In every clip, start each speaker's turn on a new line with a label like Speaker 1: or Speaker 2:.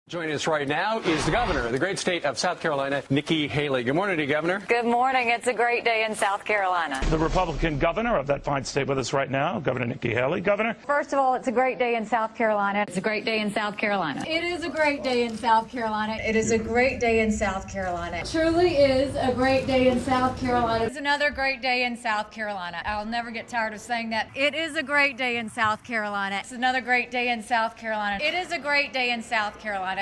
Speaker 1: Joining us right now is the governor of the great state of South Carolina, Nikki Halley. Good morning to you, Governor.
Speaker 2: Good morning. It's a great day in South Carolina.
Speaker 3: The Republican governor of that fine state with us right now, Governor Nikki Halley. Governor.
Speaker 2: First of all, it's a great day in South Carolina.
Speaker 4: It's a great day in South Carolina.
Speaker 5: It is a great day in South Carolina.
Speaker 2: It is a great day in South Carolina.
Speaker 5: It truly is a great day in South Carolina.
Speaker 4: It's another great day in South Carolina. I'll never get tired of saying that.
Speaker 5: It is a great day in South Carolina.
Speaker 4: It's another great day in South Carolina.
Speaker 5: It is a great day in South Carolina.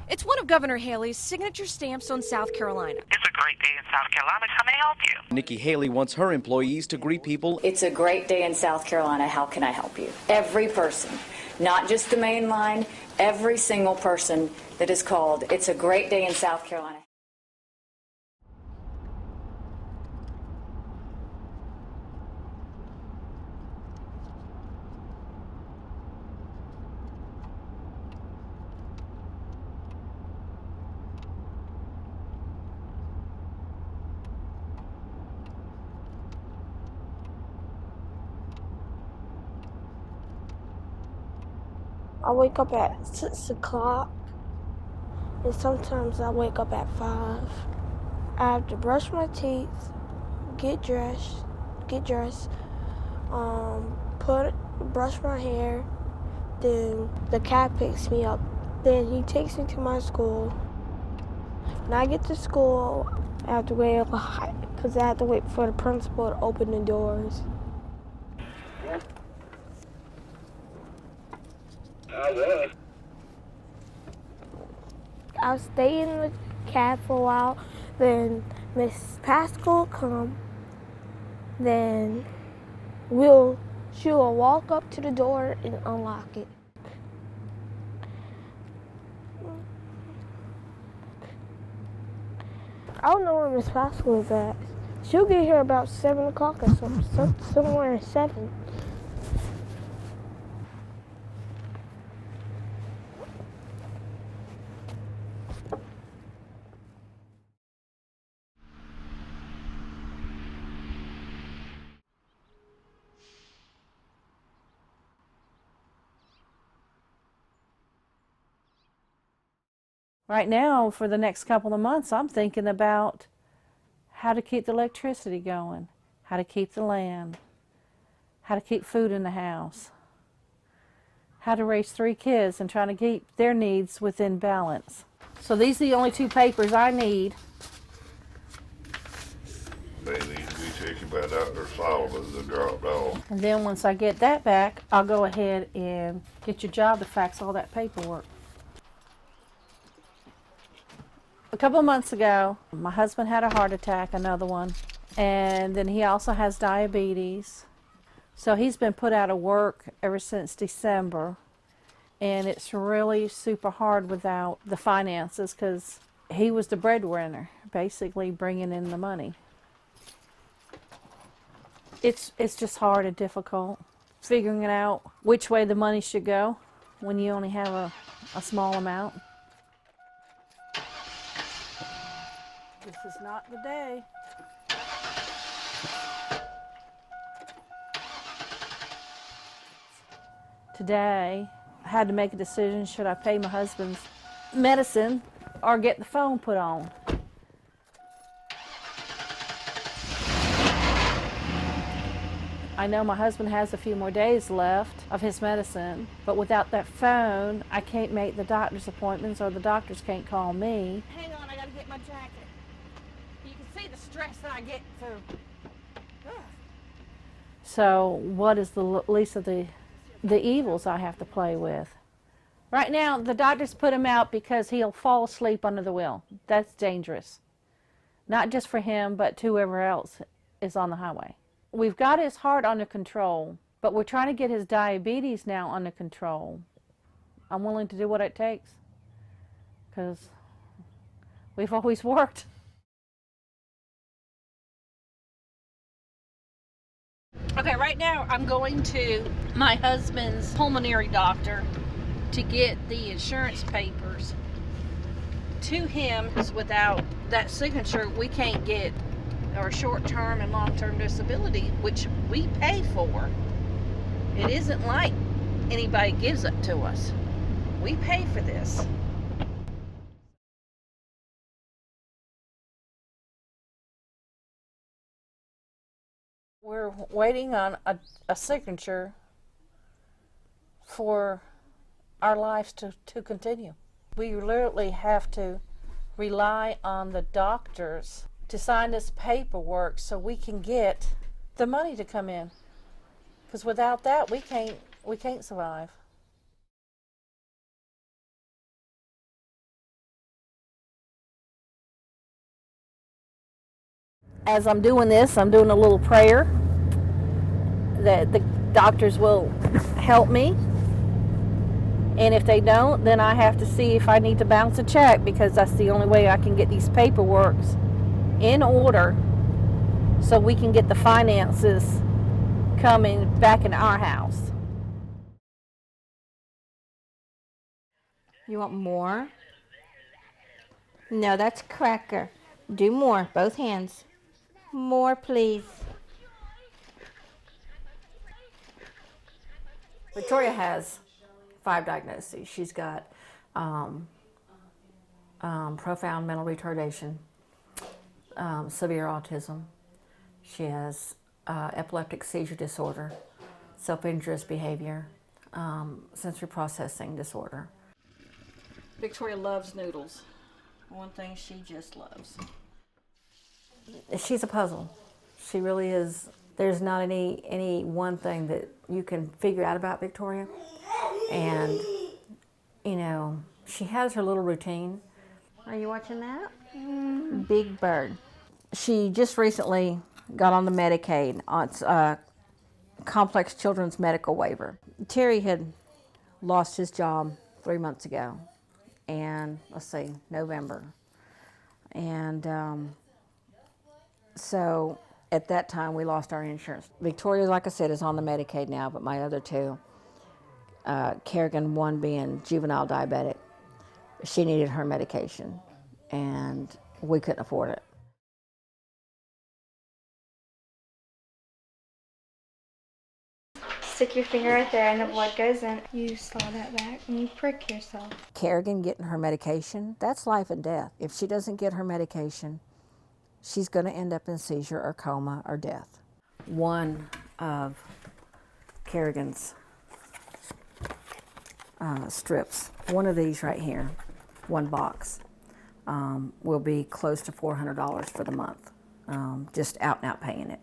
Speaker 6: It's one of Governor Halley's signature stamps on South Carolina.
Speaker 7: It's a great day in South Carolina. How may I help you?
Speaker 8: Nikki Halley wants her employees to greet people.
Speaker 2: It's a great day in South Carolina. How can I help you? Every person, not just the main line, every single person that is called, it's a great day in South Carolina.
Speaker 9: I wake up at 6 o'clock, and sometimes I wake up at 5. I have to brush my teeth, get dressed, brush my hair, then the cab picks me up. Then he takes me to my school. When I get to school, I have to wait a lot because I have to wait for the principal to open the doors. I'll stay in the cab for a while, then Miss Pascal will come, then she will walk up to the door and unlock it. I don't know where Miss Pascal is at. She'll get here about 7 o'clock or somewhere at 7.
Speaker 10: Right now, for the next couple of months, I'm thinking about how to keep the electricity going, how to keep the land, how to keep food in the house, how to raise 3 kids and trying to keep their needs within balance. So these are the only 2 papers I need.
Speaker 11: They need to be taken by Dr. Sullivan to drop off.
Speaker 10: And then once I get that back, I'll go ahead and get your job to fax all that paperwork. A couple of months ago, my husband had a heart attack, another one, and then he also has diabetes. So he's been put out of work ever since December, and it's really super hard without the finances because he was the breadwinner, basically bringing in the money. It's just hard and difficult figuring out which way the money should go when you only have a small amount. This is not the day. Today, I had to make a decision. Should I pay my husband's medicine or get the phone put on? I know my husband has a few more days left of his medicine, but without that phone, I can't make the doctor's appointments or the doctors can't call me.
Speaker 6: Hang on, I gotta get my jacket. You can see the stress that I get through.
Speaker 10: So what is the least of the evils I have to play with? Right now, the doctors put him out because he'll fall asleep under the wheel. That's dangerous. Not just for him, but to whoever else is on the highway. We've got his heart under control, but we're trying to get his diabetes now under control. I'm willing to do what it takes because we've always worked.
Speaker 4: Okay, right now I'm going to my husband's pulmonary doctor to get the insurance papers to him. Without that signature, we can't get our short-term and long-term disability, which we pay for. It isn't like anybody gives it to us. We pay for this. We're waiting on a signature for our lives to continue. We literally have to rely on the doctors to sign this paperwork so we can get the money to come in. Because without that, we can't survive. As I'm doing this, I'm doing a little prayer that the doctors will help me. And if they don't, then I have to see if I need to bounce a check, because that's the only way I can get these paperworks in order so we can get the finances coming back in our house.
Speaker 12: You want more? No, that's cracker. Do more, both hands. More, please.
Speaker 10: Victoria has 5 diagnoses. She's got profound mental retardation, severe autism. She has epileptic seizure disorder, self-injurious behavior, sensory processing disorder. Victoria loves noodles. One thing she just loves. She's a puzzle. She really is. There's not any one thing that you can figure out about Victoria. And, you know, she has her little routine.
Speaker 12: Are you watching that? Big Bird.
Speaker 10: She just recently got on the Medicaid. It's a complex children's medical waiver. Terry had lost his job 3 months ago. And, let's see, November. And so at that time, we lost our insurance. Victoria, like I said, is on the Medicaid now, but my other two, Kerrigan, one being juvenile diabetic, she needed her medication, and we couldn't afford it.
Speaker 9: Stick your finger right there and the blood goes in. You saw that back and you prick yourself.
Speaker 10: Kerrigan getting her medication, that's life and death. If she doesn't get her medication, she's going to end up in seizure or coma or death. One of Kerrigan's strips, one of these right here, one box, will be close to $400 for the month, just out and out paying it.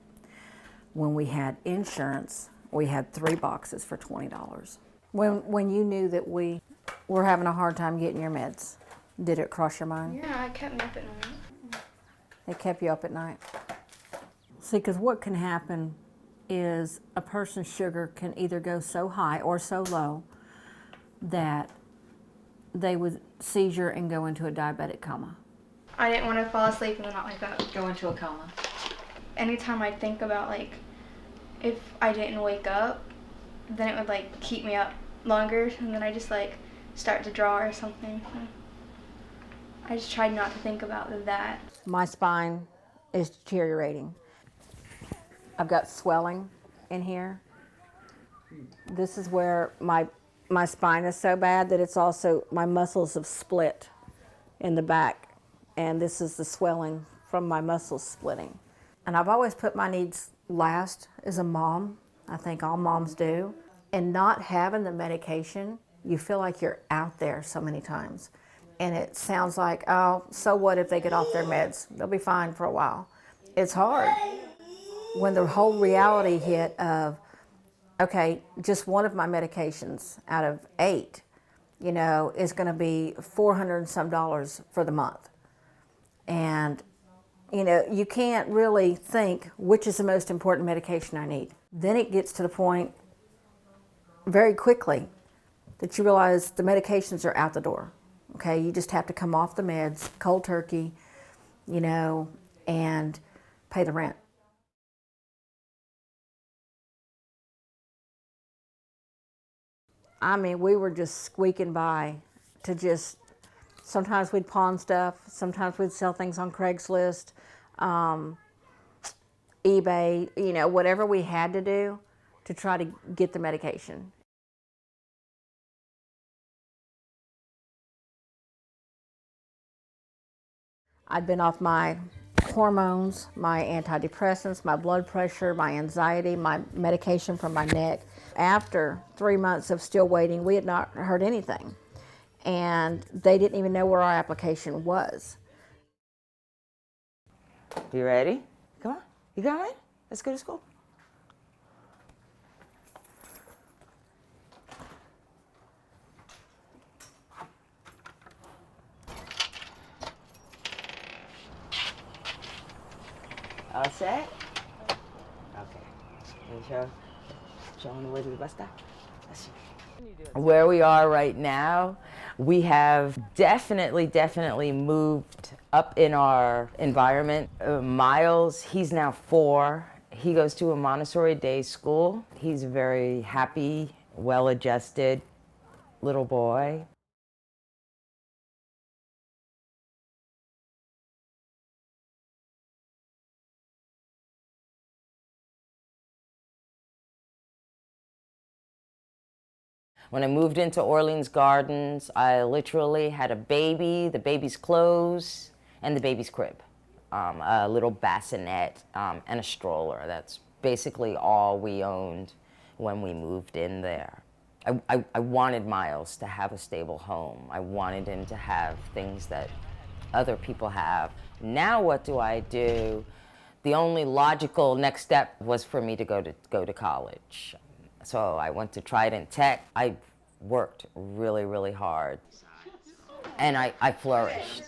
Speaker 10: When we had insurance, we had 3 boxes for $20. When you knew that we were having a hard time getting your meds, did it cross your mind?
Speaker 9: Yeah, it kept me up at night.
Speaker 10: It kept you up at night? See, because what can happen is a person's sugar can either go so high or so low that they would seizure and go into a diabetic coma.
Speaker 9: I didn't want to fall asleep and then not wake up.
Speaker 10: Go into a coma.
Speaker 9: Anytime I think about, like, if I didn't wake up, then it would, like, keep me up longer, and then I just, like, start to draw or something. I just tried not to think about that.
Speaker 10: My spine is deteriorating. I've got swelling in here. This is where my spine is so bad that it's also, my muscles have split in the back, and this is the swelling from my muscles splitting. And I've always put my needs last as a mom. I think all moms do. And not having the medication, you feel like you're out there so many times. And it sounds like, oh, so what if they get off their meds? They'll be fine for a while. It's hard. When the whole reality hit of, okay, just one of my medications out of 8, you know, is going to be $400 and some for the month. And, you know, you can't really think which is the most important medication I need. Then it gets to the point very quickly that you realize the medications are out the door. Okay, you just have to come off the meds, cold turkey, you know, and pay the rent. I mean, we were just squeaking by to just, sometimes we'd pawn stuff, sometimes we'd sell things on Craigslist, eBay, you know, whatever we had to do to try to get the medication. I'd been off my hormones, my antidepressants, my blood pressure, my anxiety, my medication for my neck. After 3 months of still waiting, we had not heard anything. And they didn't even know where our application was.
Speaker 13: You ready? Come on. You coming? Let's go to school. All set? Okay. Showing the way to the bus stop. Where we are right now, we have definitely moved up in our environment. Miles, he's now 4. He goes to a Montessori day school. He's a very happy, well-adjusted little boy. When I moved into Orleans Gardens, I literally had a baby, the baby's clothes, and the baby's crib. A little bassinet and a stroller. That's basically all we owned when we moved in there. I wanted Miles to have a stable home. I wanted him to have things that other people have. Now what do I do? The only logical next step was for me to go to college. So I went to Trident Tech. I worked really hard, and I flourished.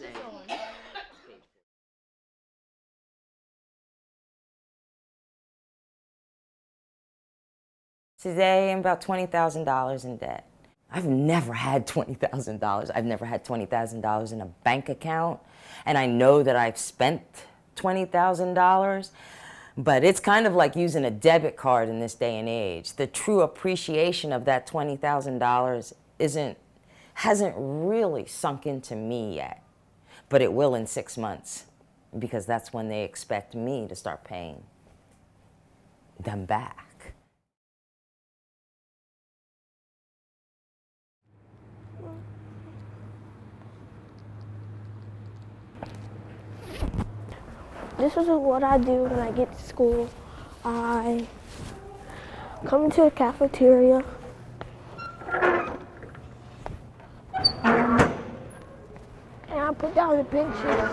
Speaker 13: Today, I'm about $20,000 in debt. I've never had $20,000. I've never had $20,000 in a bank account, and I know that I've spent $20,000. But it's kind of like using a debit card in this day and age. The true appreciation of that $20,000 hasn't really sunk into me yet. But it will in 6 months, because that's when they expect me to start paying them back.
Speaker 9: This is what I do when I get to school. I come into the cafeteria. And I put down the benches.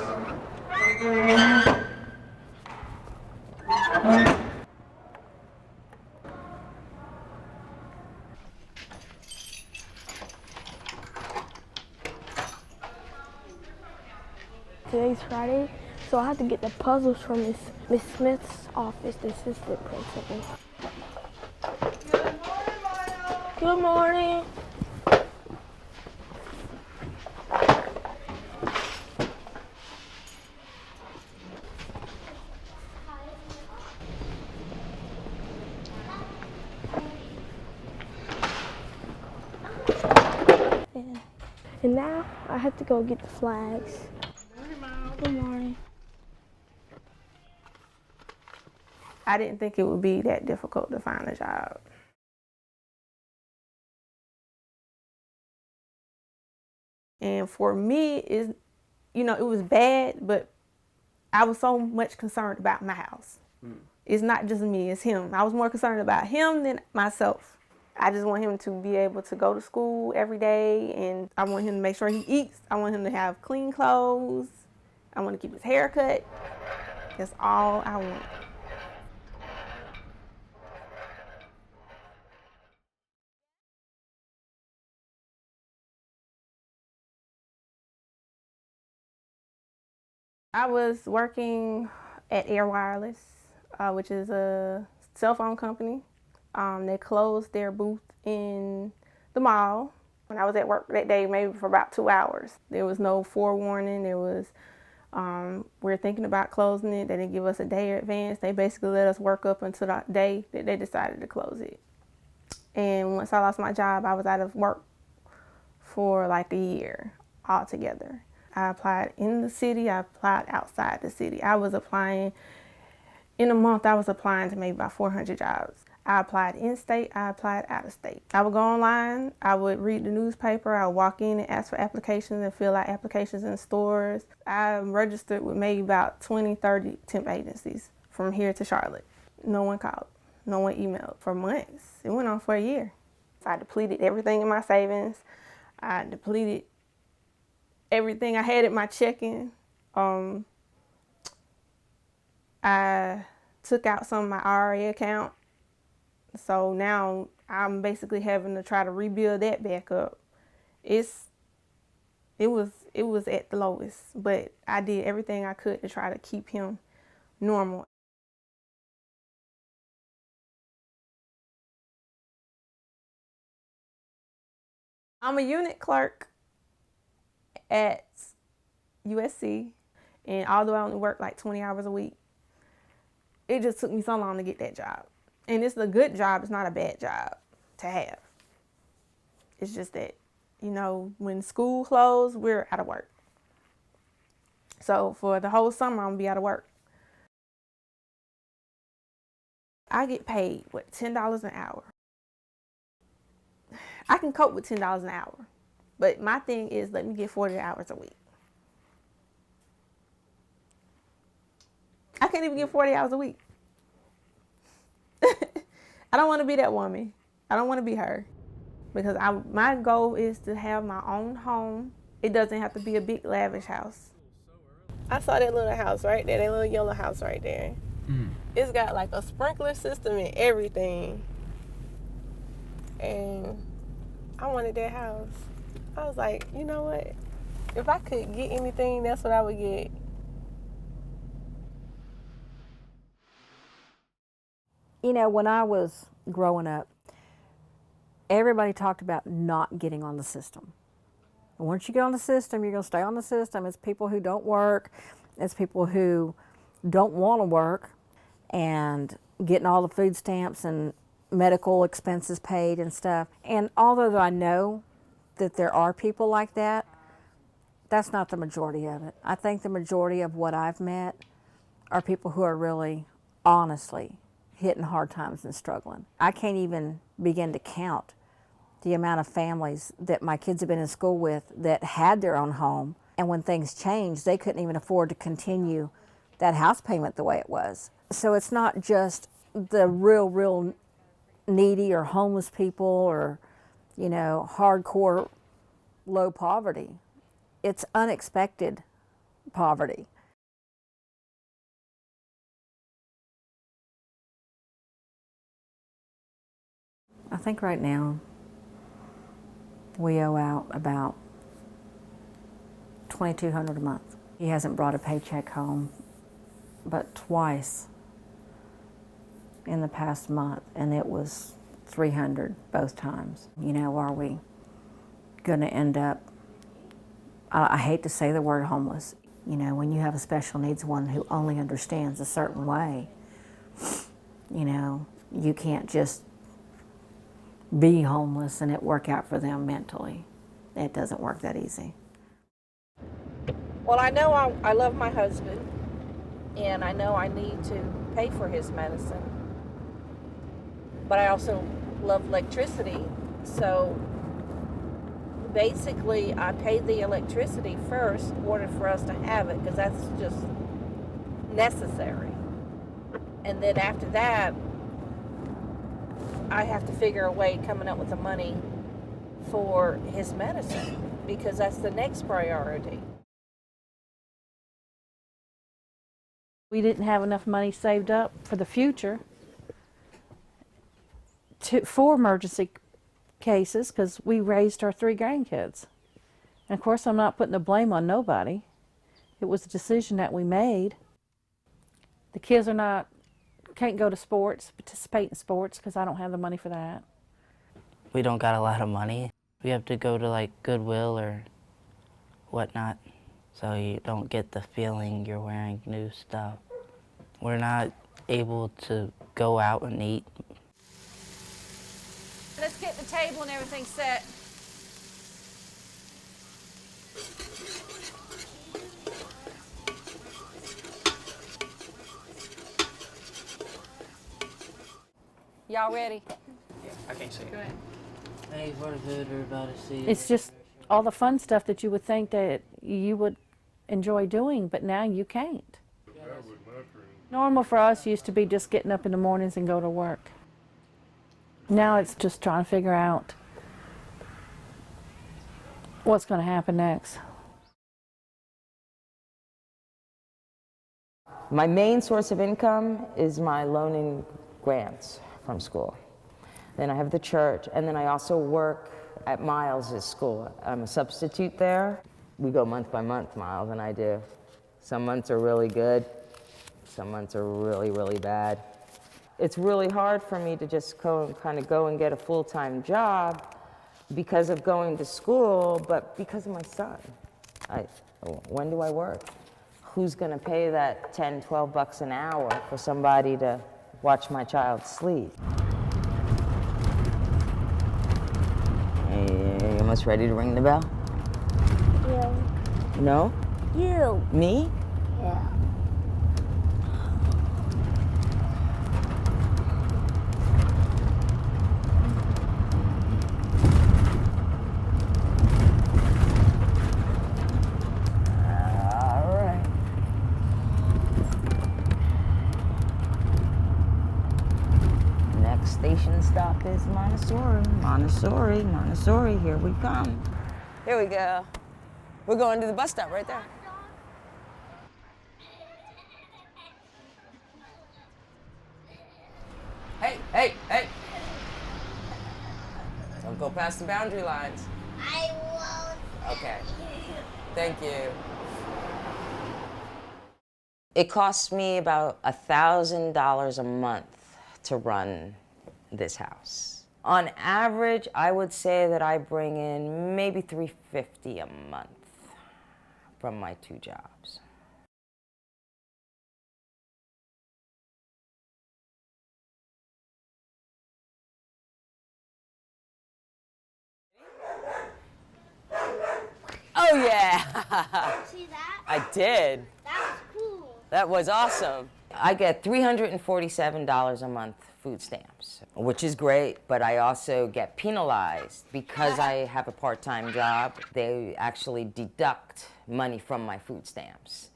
Speaker 9: Today's Friday. So I had to get the puzzles from Miss Smith's office, the assistant principal. Good morning. And now I have to go get the flags. Good morning.
Speaker 14: I didn't think it would be that difficult to find a job. And for me, it was bad, but I was so much concerned about Miles. It's not just me, it's him. I was more concerned about him than myself. I just want him to be able to go to school every day, and I want him to make sure he eats. I want him to have clean clothes. I want to keep his hair cut. That's all I want. I was working at Air Wireless, which is a cell phone company. They closed their booth in the mall. When I was at work that day, maybe for about 2 hours. There was no forewarning. There was, we're thinking about closing it. They didn't give us a day in advance. They basically let us work up until the day that they decided to close it. And once I lost my job, I was out of work for like a year altogether. I applied in the city, I applied outside the city. I was applying, in a month I was applying to maybe about 400 jobs. I applied in-state, I applied out-of-state. I would go online, I would read the newspaper, I would walk in and ask for applications and fill out applications in stores. I'm registered with maybe about 20, 30 temp agencies from here to Charlotte. No one called, no one emailed for months. It went on for a year. I depleted everything in my savings. I depleted everything I had in my checking. I took out some of my IRA account. So now I'm basically having to try to rebuild that back up. It was at the lowest, but I did everything I could to try to keep him normal. I'm a unit clerk at USC, and although I only work like 20 hours a week, it just took me so long to get that job. And it's a good job, it's not a bad job to have. It's just that, you know, when school closed, we're out of work. So for the whole summer, I'm gonna be out of work. I get paid, what, $10 an hour. I can cope with $10 an hour, but my thing is let me get 40 hours a week. I can't even get 40 hours a week. I don't want to be that woman. I don't want to be her, because my goal is to have my own home. It doesn't have to be a big lavish house. I saw that little house right there, that little yellow house right there. It's got like a sprinkler system and everything. And I wanted that house. I was like, you know what? If I could get anything, that's what I would get.
Speaker 15: You know, when I was growing up, everybody talked about not getting on the system. And once you get on the system, you're going to stay on the system. It's people who don't work. It's people who don't want to work and getting all the food stamps and medical expenses paid and stuff. And although I know that there are people like that, that's not the majority of it. I think the majority of what I've met are people who are really, honestly, hitting hard times and struggling. I can't even begin to count the amount of families that my kids have been in school with that had their own home, and when things changed, they couldn't even afford to continue that house payment the way it was. So it's not just the real needy or homeless people or, you know, hardcore low poverty. It's unexpected poverty. I think right now we owe out about $2,200 a month. He hasn't brought a paycheck home but twice in the past month, and it was $300 both times. You know, are we going to end up, I hate to say the word homeless. You know, when you have a special needs one who only understands a certain way, you know, you can't just be homeless and it work out for them mentally. It doesn't work that easy.
Speaker 4: Well, I know I love my husband, and I know I need to pay for his medicine, but I also love electricity, so basically I paid the electricity first in order for us to have it, because that's just necessary. And then after that, I have to figure a way coming up with the money for his medicine, because that's the next priority.
Speaker 10: We didn't have enough money saved up for the future for emergency cases, because we raised our 3 grandkids. And of course, I'm not putting the blame on nobody. It was a decision that we made. The kids can't go to sports, participate in sports, because I don't have the money for that.
Speaker 16: We don't got a lot of money. We have to go to like Goodwill or whatnot, so you don't get the feeling you're wearing new stuff. We're not able to go out and eat.
Speaker 4: Let's get the table and everything set. Y'all ready?
Speaker 1: I can't see it.
Speaker 4: Go ahead.
Speaker 16: Hey, what is it? We're about to see.
Speaker 10: It's just all the fun stuff that you would think that you would enjoy doing, but now you can't. Normal for us used to be just getting up in the mornings and go to work. Now it's just trying to figure out what's going to happen next.
Speaker 13: My main source of income is my loan and grants from school. Then I have the church, and then I also work at Miles' school. I'm a substitute there. We go month by month, Miles and I do. Some months are really good, some months are really, really bad. It's really hard for me to just go and get a full-time job because of going to school, but because of my son. When do I work? Who's gonna pay that 10, 12 bucks an hour for somebody to watch my child sleep? Hey, you almost ready to ring the bell?
Speaker 9: Yeah.
Speaker 13: No?
Speaker 9: You.
Speaker 13: Me?
Speaker 9: Yeah.
Speaker 13: Station stop is Montessori, Montessori, Montessori, here we come.
Speaker 17: Here we go. We're going to the bus stop right there. Hey, hey, hey. Don't go past the boundary lines.
Speaker 9: I won't.
Speaker 17: Okay. Thank you.
Speaker 13: It costs me about $1,000 a month to run this house. On average, I would say that I bring in maybe $350 a month from my 2 jobs.
Speaker 17: Oh yeah!
Speaker 9: See that?
Speaker 17: I did.
Speaker 9: That was cool.
Speaker 17: That was awesome.
Speaker 13: I get $347 a month food stamps, which is great, but I also get penalized because I have a part-time job. They actually deduct money from my food stamps.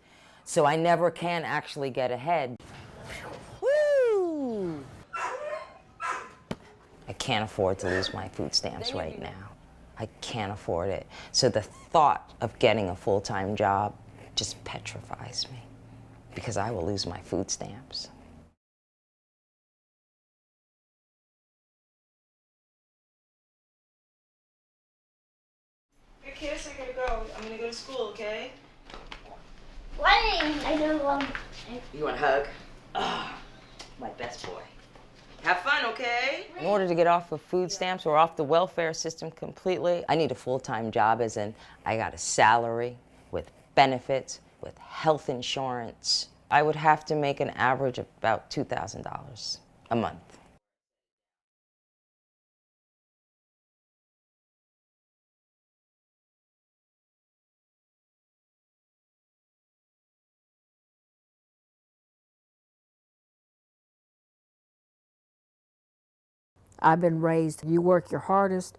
Speaker 13: So I never can actually get ahead. Woo! I can't afford to lose my food stamps right now. I can't afford it. So the thought of getting a full-time job just petrifies me because I will lose my food stamps.
Speaker 18: Hey kids, I gotta go. I'm gonna go to school, okay?
Speaker 9: Wait, I don't want.
Speaker 17: You want a hug? Ah, my best boy. Have fun, okay?
Speaker 13: In order to get off of food stamps or off the welfare system completely, I need a full-time job, as in I got a salary with benefits, with health insurance. I would have to make an average of about $2,000 a month.
Speaker 15: I've been raised, you work your hardest,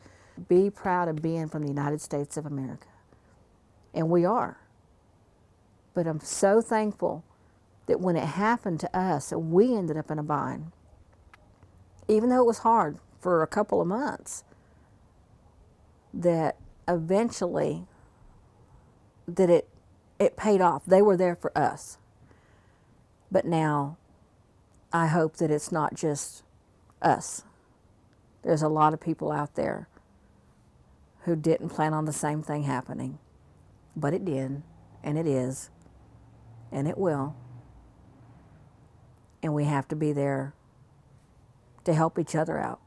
Speaker 15: be proud of being from the United States of America. And we are. But I'm so thankful that when it happened to us, we ended up in a bind. Even though it was hard for a couple of months, that eventually that it paid off. They were there for us. But now I hope that it's not just us. There's a lot of people out there who didn't plan on the same thing happening, but it did, and it is, and it will. And we have to be there to help each other out.